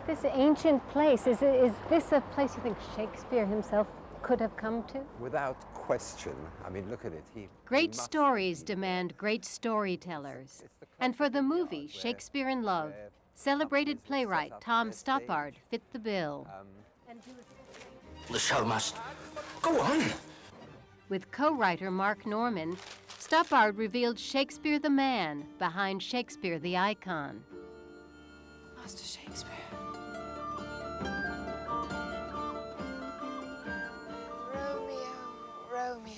This ancient place, is this a place you think Shakespeare himself could have come to? Without question. I mean, look at it. Great stories demand great storytellers. And for the movie Shakespeare in Love, celebrated playwright Tom Stoppard fit the bill. The show must go on. With co-writer Mark Norman, Stoppard revealed Shakespeare the man behind Shakespeare the icon. Master Shakespeare. Romeo,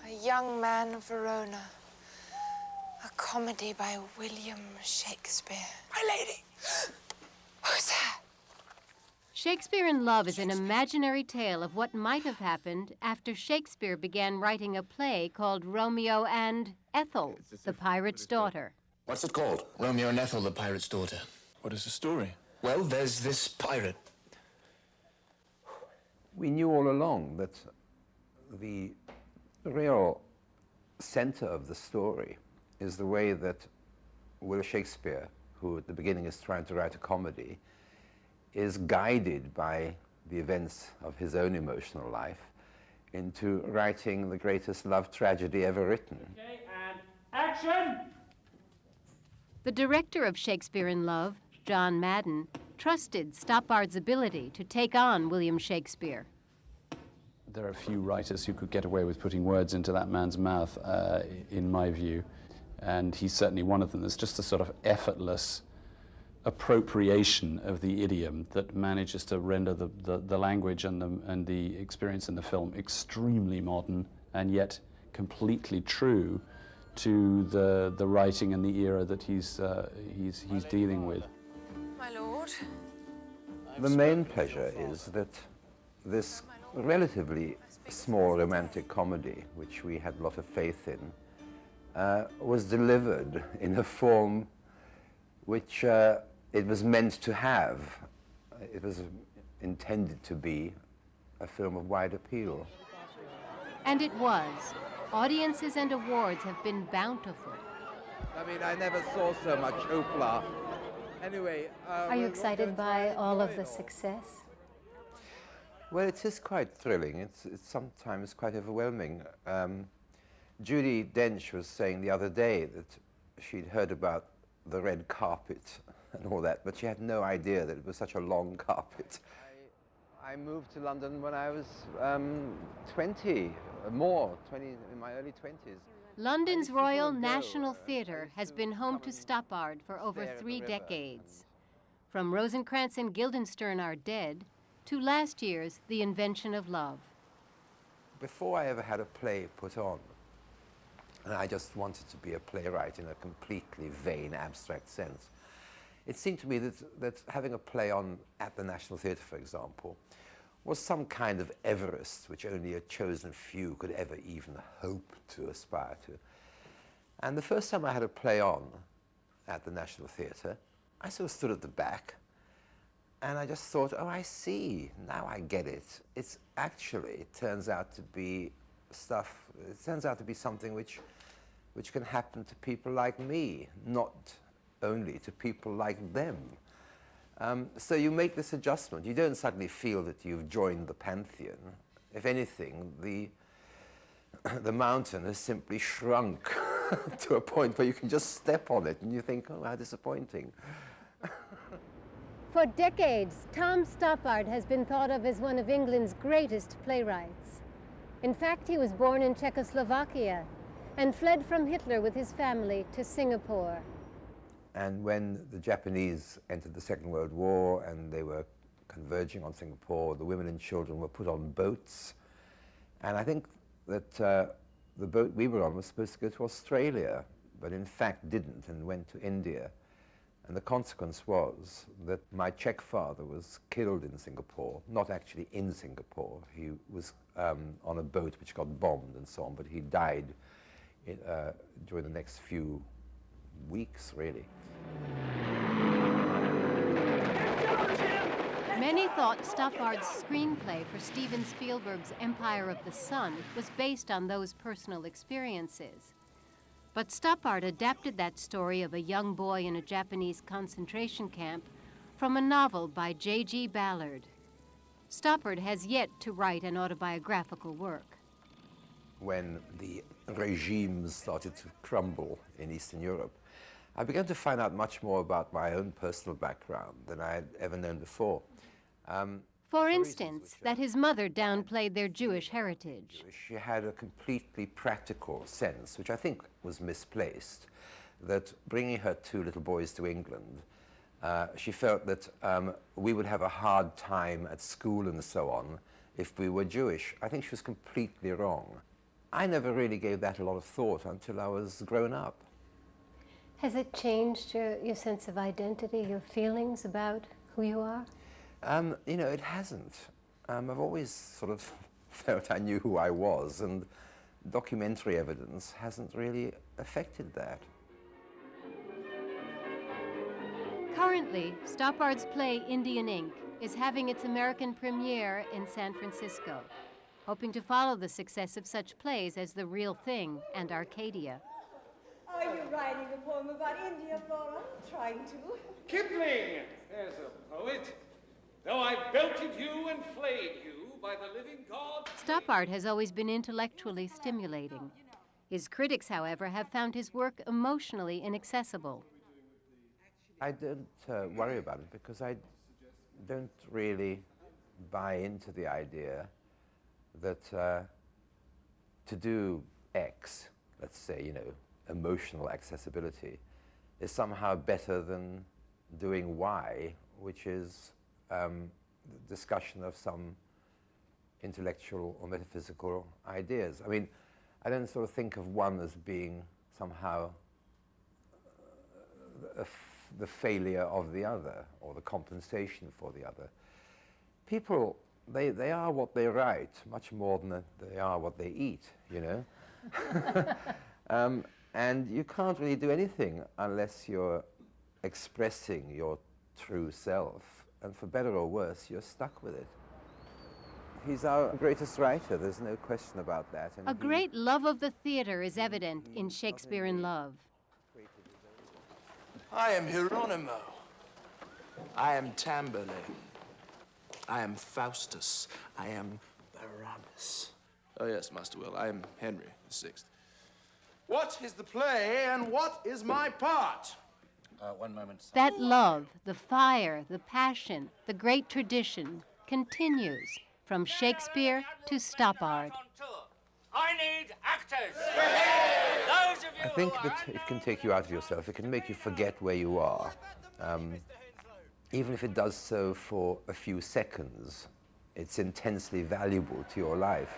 a young man of Verona. A comedy by William Shakespeare. My lady! Who's that? Shakespeare in Love is an imaginary tale of what might have happened after Shakespeare began writing a play called Romeo and Ethel, the pirate's daughter. What's it called? Romeo and Ethel, the pirate's daughter. What is the story? Well, there's this pirate. We knew all along that the real center of the story is the way that Will Shakespeare, who at the beginning is trying to write a comedy, is guided by the events of his own emotional life into writing the greatest love tragedy ever written. Okay, and action! The director of Shakespeare in Love, John Madden, trusted Stoppard's ability to take on William Shakespeare. There are few writers who could get away with putting words into that man's mouth, in my view, and he's certainly one of them. There's just a sort of effortless appropriation of the idiom that manages to render the language and the experience in the film extremely modern and yet completely true to the writing and the era that he's dealing with. My lord. The main pleasure is that this relatively small romantic comedy, which we had a lot of faith in, was delivered in a form which it was meant to have. It was intended to be a film of wide appeal. And it was. Audiences and awards have been bountiful. I mean, I never saw so much hoopla. Anyway, Are you excited by all of the success? Well, it is quite thrilling. It's sometimes quite overwhelming. Judi Dench was saying the other day that she'd heard about the red carpet and all that, but she had no idea that it was such a long carpet. I moved to London when I was 20, in my early 20s. London's Royal National Theatre has been home to Stoppard for over 3 decades. From Rosencrantz and Guildenstern Are Dead to last year's The Invention of Love. Before I ever had a play put on, and I just wanted to be a playwright in a completely vain, abstract sense, it seemed to me that having a play on at the National Theatre, for example, was some kind of Everest which only a chosen few could ever even hope to aspire to. And the first time I had a play on at the National Theatre, I sort of stood at the back, and I just thought, oh, I see, now I get it. It's actually, it turns out to be something which can happen to people like me, not only to people like them. So you make this adjustment. You don't suddenly feel that you've joined the pantheon. If anything, the mountain has simply shrunk to a point where you can just step on it and you think, oh, how disappointing. For decades, Tom Stoppard has been thought of as one of England's greatest playwrights. In fact, he was born in Czechoslovakia and fled from Hitler with his family to Singapore. And when the Japanese entered the Second World War and they were converging on Singapore, the women and children were put on boats. And I think that the boat we were on was supposed to go to Australia, but in fact didn't and went to India. And the consequence was that my Czech father was killed in Singapore, not actually in Singapore. He was on a boat which got bombed and so on, but he died during the next few weeks, really. Many thought Stoppard's screenplay for Steven Spielberg's Empire of the Sun was based on those personal experiences. But Stoppard adapted that story of a young boy in a Japanese concentration camp from a novel by J.G. Ballard. Stoppard has yet to write an autobiographical work. When the regimes started to crumble in Eastern Europe, I began to find out much more about my own personal background than I had ever known before. For instance, that his mother downplayed their Jewish heritage. She had a completely practical sense, which I think was misplaced, that bringing her two little boys to England, she felt that we would have a hard time at school and so on if we were Jewish. I think she was completely wrong. I never really gave that a lot of thought until I was grown up. Has it changed your sense of identity, your feelings about who you are? You know, it hasn't. I've always sort of felt I knew who I was, and documentary evidence hasn't really affected that. Currently, Stoppard's play Indian Ink is having its American premiere in San Francisco, hoping to follow the success of such plays as The Real Thing and Arcadia. Are you writing a poem about India, Flora? Trying to. Kipling! There's a poet. Though I belted you and flayed you by the living God. Stoppard has always been intellectually stimulating. His critics, however, have found his work emotionally inaccessible. I don't worry about it because I don't really buy into the idea that to do X, let's say, you know, emotional accessibility, is somehow better than doing Y, which is the discussion of some intellectual or metaphysical ideas. I mean, I don't sort of think of one as being somehow the failure of the other or the compensation for the other. People, they are what they write, much more than they are what they eat, you know? And you can't really do anything unless you're expressing your true self. And for better or worse, you're stuck with it. He's our greatest writer, there's no question about that. And A great love of the theater is evident in Shakespeare in Love. I am Hieronymo. I am Tamburlaine. I am Faustus. I am Barabbas. Oh yes, Master Will, I am Henry VI. What is the play and what is my part? One moment. That love, the fire, the passion, the great tradition continues from Shakespeare to Stoppard. I need actors. Those of you I think that it can take you out of yourself. It can make you forget where you are. Even if it does so for a few seconds, it's intensely valuable to your life.